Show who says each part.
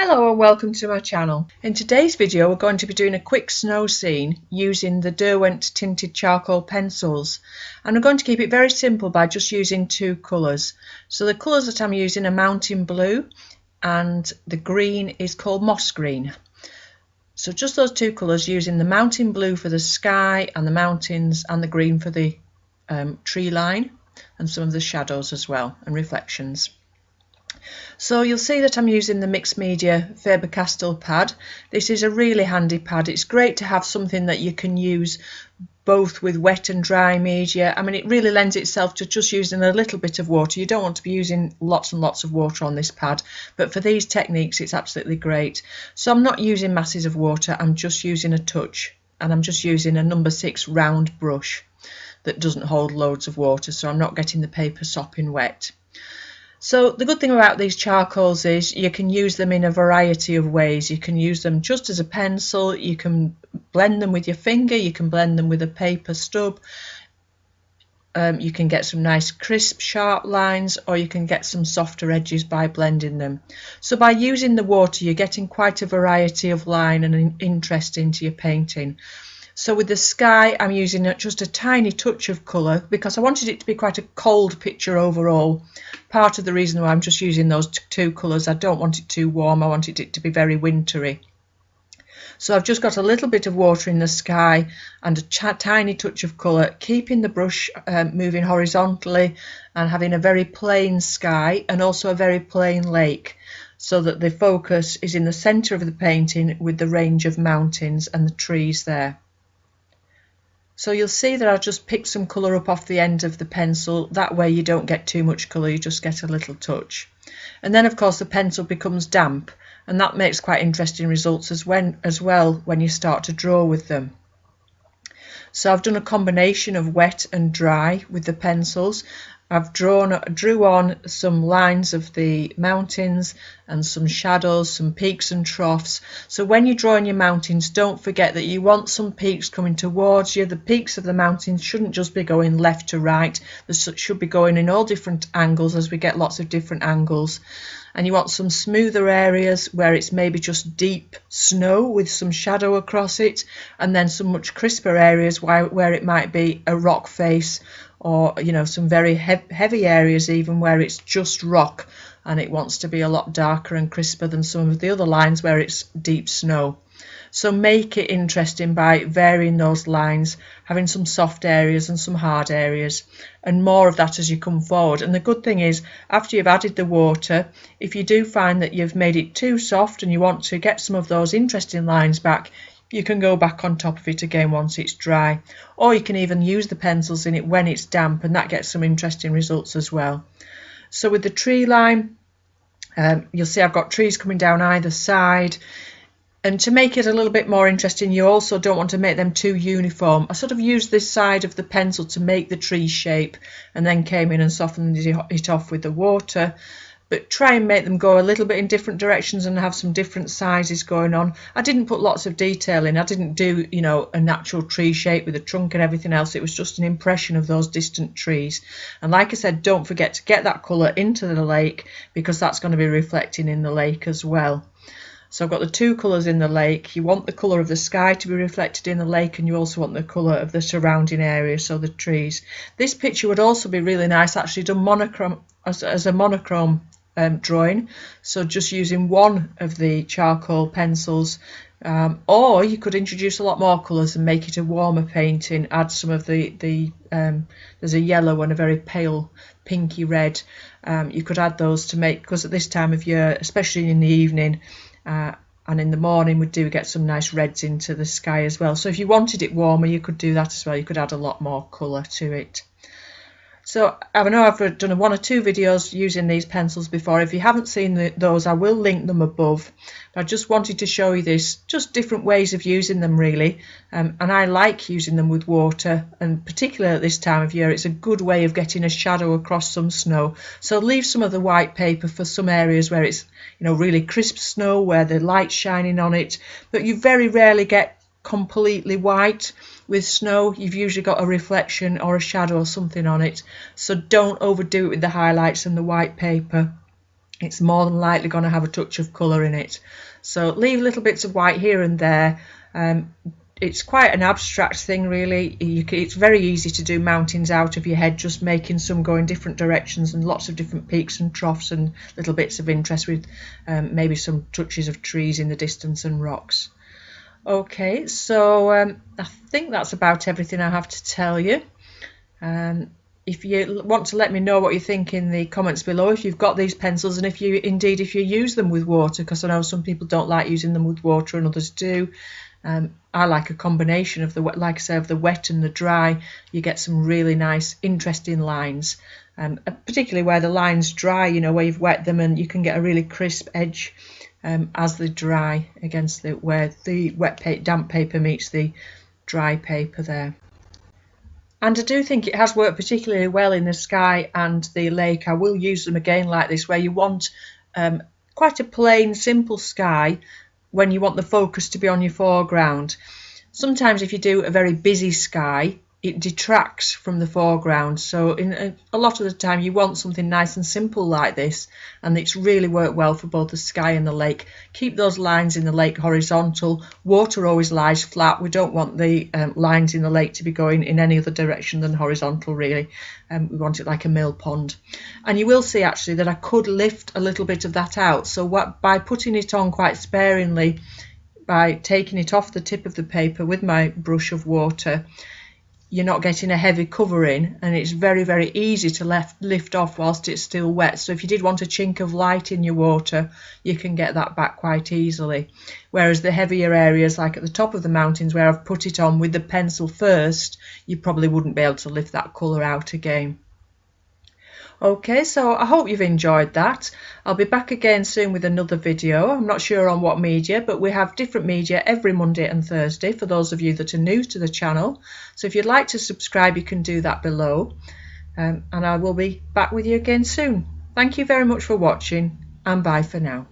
Speaker 1: Hello and welcome to my channel. In today's video we're going to be doing a quick snow scene using the Derwent tinted charcoal pencils, and I'm going to keep it very simple by just using two colours. So the colours that I'm using are mountain blue and the green is called moss green. So just those two colours, using the mountain blue for the sky and the mountains and the green for the tree line and some of the shadows as well and reflections. So you'll see that I'm using the mixed media Faber Castell pad. This is a really handy pad. It's great to have something that you can use both with wet and dry media. I mean, it really lends itself to just using a little bit of water. You don't want to be using lots and lots of water on this pad, but for these techniques it's absolutely great. So I'm not using masses of water, I'm just using a touch, and I'm just using a number 6 round brush that doesn't hold loads of water, so I'm not getting the paper sopping wet. So the good thing about these charcoals is you can use them in a variety of ways. You can use them just as a pencil, you can blend them with your finger, you can blend them with a paper stub, you can get some nice crisp sharp lines, or you can get some softer edges by blending them. So by using the water you're getting quite a variety of line and interest into your painting. So with the sky I'm using just a tiny touch of colour because I wanted it to be quite a cold picture overall. Part of the reason why I'm just using those two colours, I don't want it too warm, I wanted it to be very wintry. So I've just got a little bit of water in the sky and a tiny touch of colour, keeping the brush moving horizontally and having a very plain sky and also a very plain lake, so that the focus is in the centre of the painting with the range of mountains and the trees there. So you'll see that I've just picked some colour up off the end of the pencil. That way you don't get too much colour, you just get a little touch. And then of course the pencil becomes damp, and that makes quite interesting results as well when you start to draw with them. So I've done a combination of wet and dry with the pencils. I've drew on some lines of the mountains and some shadows, some peaks and troughs. So when you're drawing your mountains, don't forget that you want some peaks coming towards you. The peaks of the mountains shouldn't just be going left to right. They should be going in all different angles, as we get lots of different angles. And you want some smoother areas where it's maybe just deep snow with some shadow across it, and then some much crisper areas where it might be a rock face, or some very heavy areas even where it's just rock and it wants to be a lot darker and crisper than some of the other lines where it's deep snow. So make it interesting by varying those lines, having some soft areas and some hard areas, and more of that as you come forward. And the good thing is, after you've added the water, if you do find that you've made it too soft and you want to get some of those interesting lines back, you can go back on top of it again once it's dry, or you can even use the pencils in it when it's damp, and that gets some interesting results as well. So with the tree line, you'll see I've got trees coming down either side, and to make it a little bit more interesting you also don't want to make them too uniform. I sort of used this side of the pencil to make the tree shape and then came in and softened it off with the water. But try and make them go a little bit in different directions and have some different sizes going on. I didn't put lots of detail in. I didn't do, a natural tree shape with a trunk and everything else. It was just an impression of those distant trees. And like I said, don't forget to get that colour into the lake, because that's going to be reflecting in the lake as well. So I've got the two colours in the lake. You want the colour of the sky to be reflected in the lake, and you also want the colour of the surrounding area, so the trees. This picture would also be really nice actually done monochrome as a monochrome drawing, so just using one of the charcoal pencils, or you could introduce a lot more colours and make it a warmer painting. Add some of the there's a yellow and a very pale pinky red. You could add those to make, because at this time of year, especially in the evening and in the morning, we do get some nice reds into the sky as well. So if you wanted it warmer, you could do that as well. You could add a lot more colour to it. So I know I've done 1 or 2 videos using these pencils before. If you haven't seen those, I will link them above. But I just wanted to show you this, just different ways of using them really. And I like using them with water, and particularly at this time of year, it's a good way of getting a shadow across some snow. So leave some of the white paper for some areas where it's really crisp snow, where the light's shining on it. But you very rarely get completely white with snow. You've usually got a reflection or a shadow or something on it, so don't overdo it with the highlights and the white paper. it's more than likely going to have a touch of colour in it. So leave little bits of white here and there. It's quite an abstract thing really. It's very easy to do mountains out of your head, just making some go in different directions and lots of different peaks and troughs and little bits of interest with maybe some touches of trees in the distance and rocks. Okay, so I think that's about everything I have to tell you. If you want to let me know what you think in the comments below, if you've got these pencils, and if you use them with water, because I know some people don't like using them with water and others do. I like a combination of the, like I say, of the wet and the dry. You get some really nice, interesting lines, particularly where the line's dry, you know, where you've wet them, and you can get a really crisp edge as they dry against where the damp paper meets the dry paper there. And I do think it has worked particularly well in the sky and the lake. I will use them again like this, where you want quite a plain, simple sky when you want the focus to be on your foreground. Sometimes if you do a very busy sky, it detracts from the foreground. So in a lot of the time you want something nice and simple like this, and it's really worked well for both the sky and the lake. Keep those lines in the lake horizontal. Water always lies flat. We don't want the lines in the lake to be going in any other direction than horizontal really. We want it like a mill pond. And you will see actually that I could lift a little bit of that out. So by putting it on quite sparingly, by taking it off the tip of the paper with my brush of water, you're not getting a heavy covering, and it's very, very easy to lift off whilst it's still wet. So if you did want a chink of light in your water, you can get that back quite easily. Whereas the heavier areas, like at the top of the mountains where I've put it on with the pencil first, you probably wouldn't be able to lift that colour out again. Okay, so I hope you've enjoyed that. I'll be back again soon with another video. I'm not sure on what media, but we have different media every Monday and Thursday for those of you that are new to the channel. So if you'd like to subscribe, you can do that below. And I will be back with you again soon. Thank you very much for watching, and bye for now.